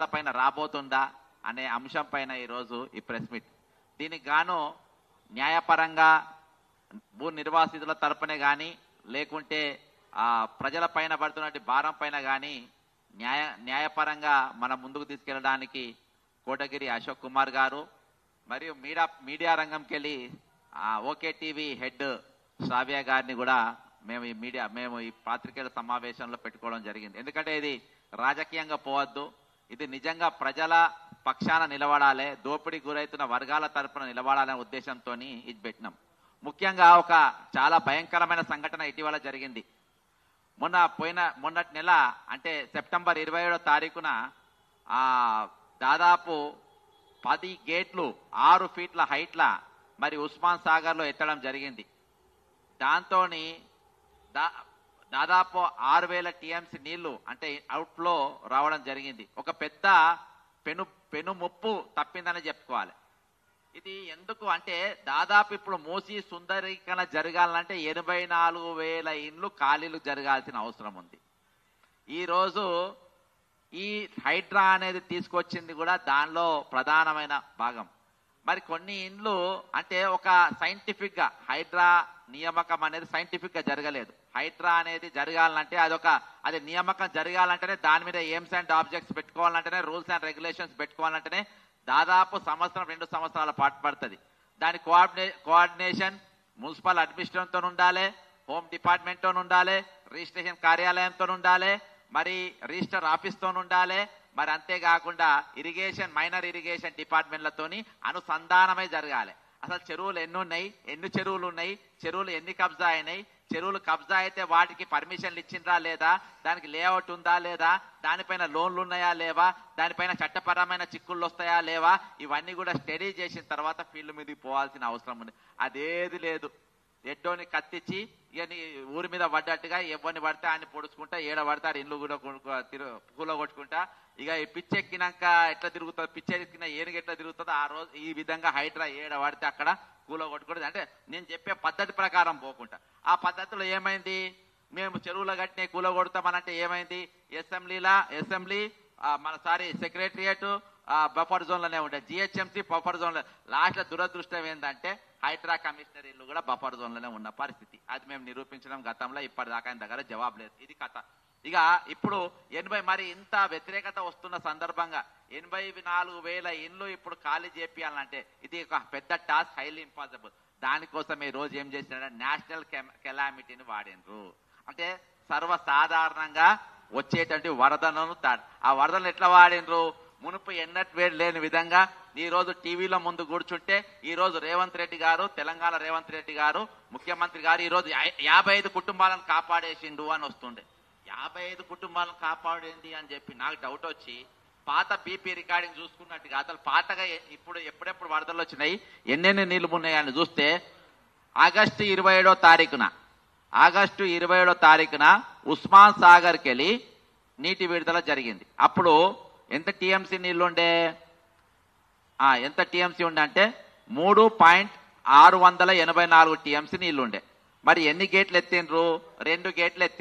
పైన రాబోతుందా అనే అంశం పైన ఈరోజు ఈ ప్రెస్ మీట్. దీనికి గాను న్యాయపరంగా భూ నిర్వాసితుల తరపునే కానీ లేకుంటే ప్రజల పైన పడుతున్నటువంటి భారం పైన కానీ న్యాయపరంగా మనం ముందుకు తీసుకెళ్ళడానికి కోటగిరి అశోక్ కుమార్ గారు మరియు మీడియా రంగంకి వెళ్ళి ఓకే టీవీ హెడ్ శ్రావ్య గారిని కూడా మేము ఈ పాత్రికేయుల సమావేశంలో పెట్టుకోవడం జరిగింది. ఎందుకంటే ఇది రాజకీయంగా పోవద్దు, ఇది నిజంగా ప్రజల పక్షాన నిలబడాలి, దోపిడీ గురైతున్న వర్గాల తరపున నిలబడాలనే ఉద్దేశంతో ఇది పెట్టినాం. ముఖ్యంగా ఒక చాలా భయంకరమైన సంఘటన ఇటీవల జరిగింది. మొన్నటి నెల అంటే సెప్టెంబర్ 27వ తారీఖున దాదాపు 10 గేట్లు 6 ఫీట్ల హైట్ల మరి ఉస్మాన్ సాగర్లో ఎత్తడం జరిగింది. దాంతో దాదాపు 6000 టీఎంసీ నీళ్లు అంటే అవుట్ఫ్లో రావడం జరిగింది. ఒక పెద్ద పెను ముప్పు తప్పిందని చెప్పుకోవాలి. ఇది ఎందుకు అంటే దాదాపు ఇప్పుడు మూసి సుందరీకరణ జరగాలంటే 84,000 ఇండ్లు ఖాళీలు జరగాల్సిన అవసరం ఉంది. ఈరోజు ఈ హైడ్రా అనేది తీసుకొచ్చింది కూడా దానిలో ప్రధానమైన భాగం. మరి కొన్ని ఇండ్లు అంటే ఒక సైంటిఫిక్ గా హైడ్రా నియామకం అనేది సైంటిఫిక్ గా జరగలేదు. హైడ్రా అనేది జరగాలంటే అది నియామకం జరగాలంటేనే దాని మీద ఎయిమ్స్ అండ్ ఆబ్జెక్ట్స్ పెట్టుకోవాలంటేనే రూల్స్ అండ్ రెగ్యులేషన్స్ పెట్టుకోవాలంటేనే దాదాపు 1-2 సంవత్సరాల పాటు పడుతుంది. దాని కోఆర్డినేషన్ మున్సిపల్ అడ్మినిస్ట్రేషన్తో ఉండాలి, హోమ్ డిపార్ట్మెంట్తో ఉండాలి, రిజిస్ట్రేషన్ కార్యాలయంతో ఉండాలి, మరి రిజిస్టర్ ఆఫీస్తో ఉండాలి, మరి అంతేకాకుండా మైనర్ ఇరిగేషన్ డిపార్ట్మెంట్లతోని అనుసంధానమై జరగాలి. అసలు చెరువులు ఎన్ని ఉన్నాయి, ఎన్ని చెరువులు ఉన్నాయి, చెరువులు ఎన్ని కబ్జా అయినాయి, చెరువులు కబ్జా అయితే వాటికి పర్మిషన్లు ఇచ్చిండ్రా లేదా, దానికి లేఅవుట్ ఉందా లేదా, దానిపైన లోన్లు ఉన్నాయా లేవా, దానిపైన చట్టపరమైన చిక్కుళ్ళు వస్తాయా లేవా, ఇవన్నీ కూడా స్టడీ చేసిన తర్వాత ఫీల్డ్ మీదకి పోవాల్సిన అవసరం ఉంది. అదేది లేదు. ఎడ్డోని కత్తిచ్చి ఇక ఊరి మీద పడ్డట్టుగా ఎవరిని పడితే ఆయన పొడుచుకుంటా, ఏడ పడతాడు ఇల్లు కూడా కూలగొట్టుకుంటా. ఇక ఈ పిచ్చెక్కినాక ఎట్లా తిరుగుతుంది, పిచ్చెక్కిన ఏనుగు ఎట్లా తిరుగుతుందో ఆ రోజు ఈ విధంగా హైడ్రా ఏడ పడితే అక్కడ కూలగొట్టుకుంటుంది. అంటే నేను చెప్పే పద్ధతి ప్రకారం పోకుండా ఆ పద్ధతిలో ఏమైంది, మేము చెరువుల గట్టినే కూలగొడతామనంటే ఏమైంది, అసెంబ్లీ సెక్రటరియట్ బఫర్ జోన్ లోనే ఉంటాయి, జిహెచ్ఎంసీ బఫర్ జోన్ లో. లాస్ట్ దురదృష్టం ఏంటంటే హైడ్రా కమిషనర్ ఇల్లు కూడా బఫర్ జోన్ లోనే ఉన్న పరిస్థితి. అది మేము నిరూపించడం గతంలో, ఇప్పటిదాకా ఆయన దగ్గర జవాబు లేదు. ఇది కథ. ఇక ఇప్పుడు 80 మరి ఇంత వ్యతిరేకత వస్తున్న సందర్భంగా 84,000 ఇండ్లు ఇప్పుడు ఖాళీ చేపియాలంటే ఇది ఒక పెద్ద టాస్క్, హైలీ ఇంపాసిబుల్. దానికోసం ఈ రోజు ఏం చేసినారంటే నేషనల్ కెలామిటీని వాడినరు. అంటే సర్వసాధారణంగా వచ్చేటువంటి వరదలను ఆ వరదలను ఎట్లా వాడినరు, మునుపు ఎన్నట్టు లేని విధంగా ఈ రోజు టీవీలో ముందు కూర్చుంటే ఈ రోజు రేవంత్ రెడ్డి గారు, తెలంగాణ రేవంత్ రెడ్డి గారు ముఖ్యమంత్రి గారు ఈ రోజు 55 కుటుంబాలను కాపాడేసిండు అని వస్తుండే. 55 కుటుంబాలను కాపాడేంది అని చెప్పి నాకు డౌట్ వచ్చి పాత బీపీ రికార్డింగ్ చూసుకున్నట్టుగా అసలు పాతగా ఇప్పుడు ఎప్పుడెప్పుడు వరదలు వచ్చినాయి, ఎన్నెన్ని నీళ్లు ఉన్నాయని చూస్తే ఆగస్టు 27వ తారీఖున ఉస్మాన్ సాగర్కి వెళ్ళి నీటి విడుదల జరిగింది. అప్పుడు ఎంత టీఎంసీ నీళ్లు ఉండే, ఎంత టీఎంసీ ఉండే అంటే 3.684 టీఎంసీ నీళ్లు ఉండే. మరి ఎన్ని గేట్లు ఎత్తిండ్రు, 2 గేట్లు ఎత్తి